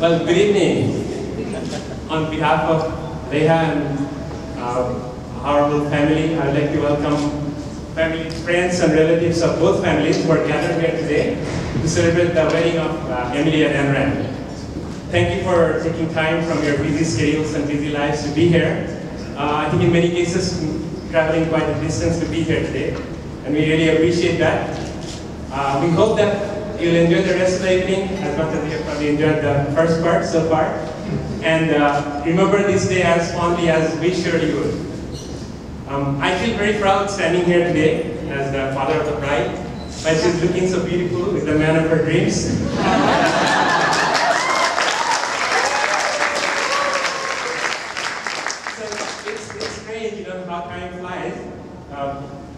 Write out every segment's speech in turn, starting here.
Well, good evening. On behalf of Reha and our whole family, I'd like to welcome family, friends, and relatives of both families who are gathered here today to celebrate the wedding of Emily and Anran. Thank you for taking time from your busy schedules and busy lives to be here. I think in many cases, traveling quite a distance to be here today, and we really appreciate that. We hope that you'll enjoy the rest of the evening as much as you have probably enjoyed the first part so far. And remember this day as fondly as we surely would. I feel very proud standing here today as the father of the bride, but she's looking so beautiful with the man of her dreams. So it's strange, you know, how time flies.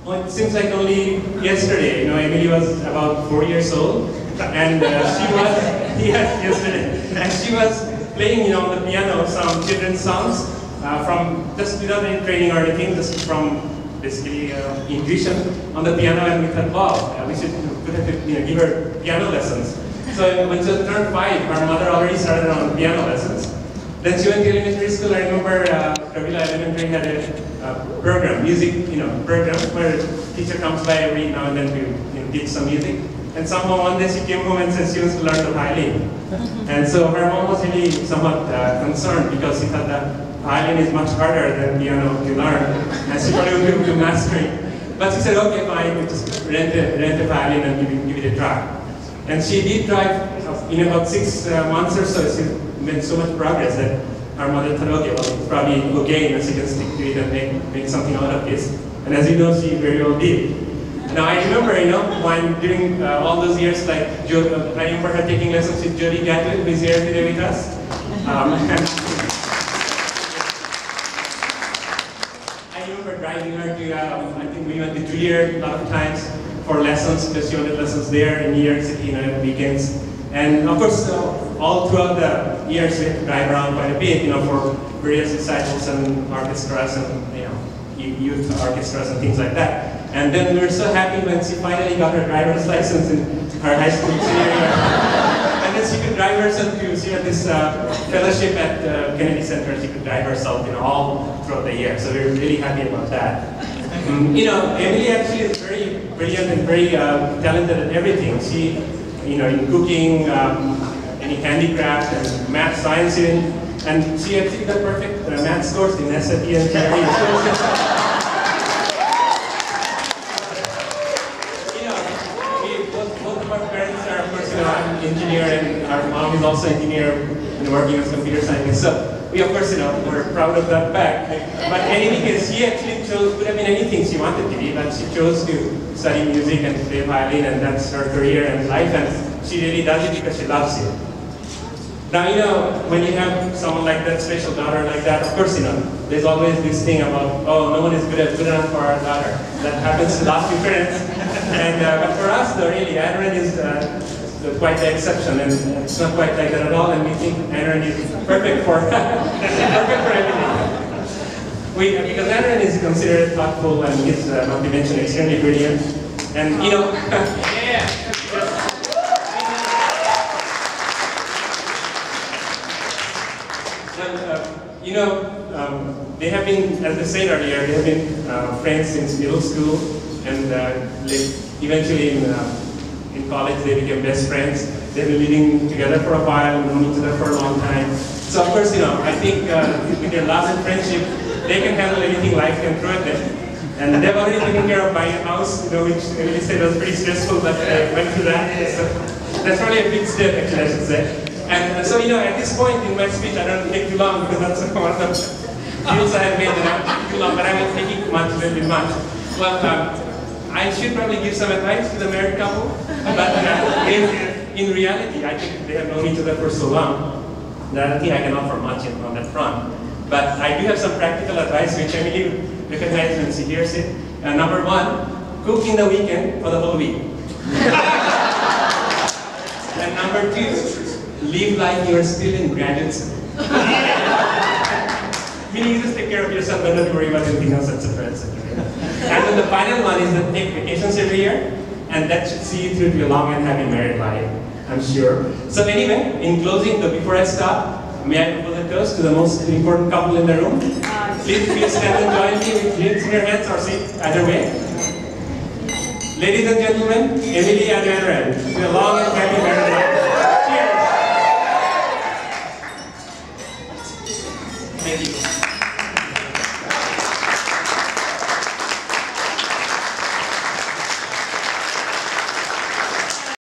Well, it seems like only yesterday, you know, Emily was about 4 years old, and she was playing, you know, on the piano some children's songs from just without any training or anything, just from basically intuition on the piano, and we thought, wow, we should give her piano lessons. So when she turned 5, her mother already started on piano lessons. Then she went to elementary school. I remember Kavila Elementary had a program, music, program where a teacher comes by every now and then to teach some music. And somehow one day she came home and said she wants to learn the violin. And so her mom was really somewhat concerned because she thought that violin is much harder than piano to learn, and she probably wouldn't be able to master it. But she said, okay, fine, we'll just rent a violin and give it a try. And she did try. In about 6 months or so, she made so much progress that our mother thought, okay, well, it's probably okay, and she can stick to it and make something out of this. And as you know, she very well did. Now I remember, when during all those years, like I remember her taking lessons with Jody Gatlin, who is here today with us. I remember driving her to, I think we went to Juilliard a lot of times for lessons, because she wanted lessons there in New York City, weekends. And of course, all throughout the years, we had to drive around quite a bit, for various recitals and orchestras and, youth orchestras and things like that. And then we were so happy when she finally got her driver's license in her high school senior year. And then she could drive herself to, she had this fellowship at Kennedy Center. She could drive herself, all throughout the year. So we were really happy about that. Emily actually is very brilliant and very talented at everything. She, in cooking, any handicraft and math, science even. And she actually got perfect math scores in SAT and theory. Engineer, and our mom is also an engineer and working as a computer scientist. So we, of course, we're proud of that fact. But in any case, she actually could have been anything she wanted to be, but she chose to study music and play violin, and that's her career and life, and she really does it because she loves it. Now, when you have someone like that, special daughter like that, of course, there's always this thing about, oh, no one is good enough for our daughter. That happens to lots of parents. And but for us, though, really, Anran is quite the exception, and it's not quite like that at all, and we think Anran is perfect for everything. Because Anran is considered thoughtful, and he's not to mention extremely brilliant, and they have been, as I said earlier, they have been friends since middle school, and eventually in college they became best friends. They've been living together for a while, known each other for a long time. So of course, I think with their love and friendship, they can handle anything life can throw at them. And they've already taken care of buying a house, which Emily said was pretty stressful, but they went through that. So that's probably a big step, actually, I should say. And so, at this point in my speech, I don't take too long, because that's one of the deals I have made that I won't take too long, but I won't take it much, a little bit much. Well, I should probably give some advice to the married couple, but in reality, I think they have known each other for so long that I don't think I can offer much on that front. But I do have some practical advice which Emily will recognize when she hears it. Number 1, cook in the weekend for the whole week. And number 2, live like you're still in graduate school. Meaning you just take care of yourself, don't have to worry about anything else, etc., etc. And then the final one is that take vacations every year, and that should see you through to a long and happy married life. I'm sure. So anyway, in closing, before I start, may I propose a toast to the most important couple in the room? Please stand and join me with drinks in your hands or sit either way. Ladies and gentlemen, Emily and Anran, to a long and happy married life. Cheers! Thank you.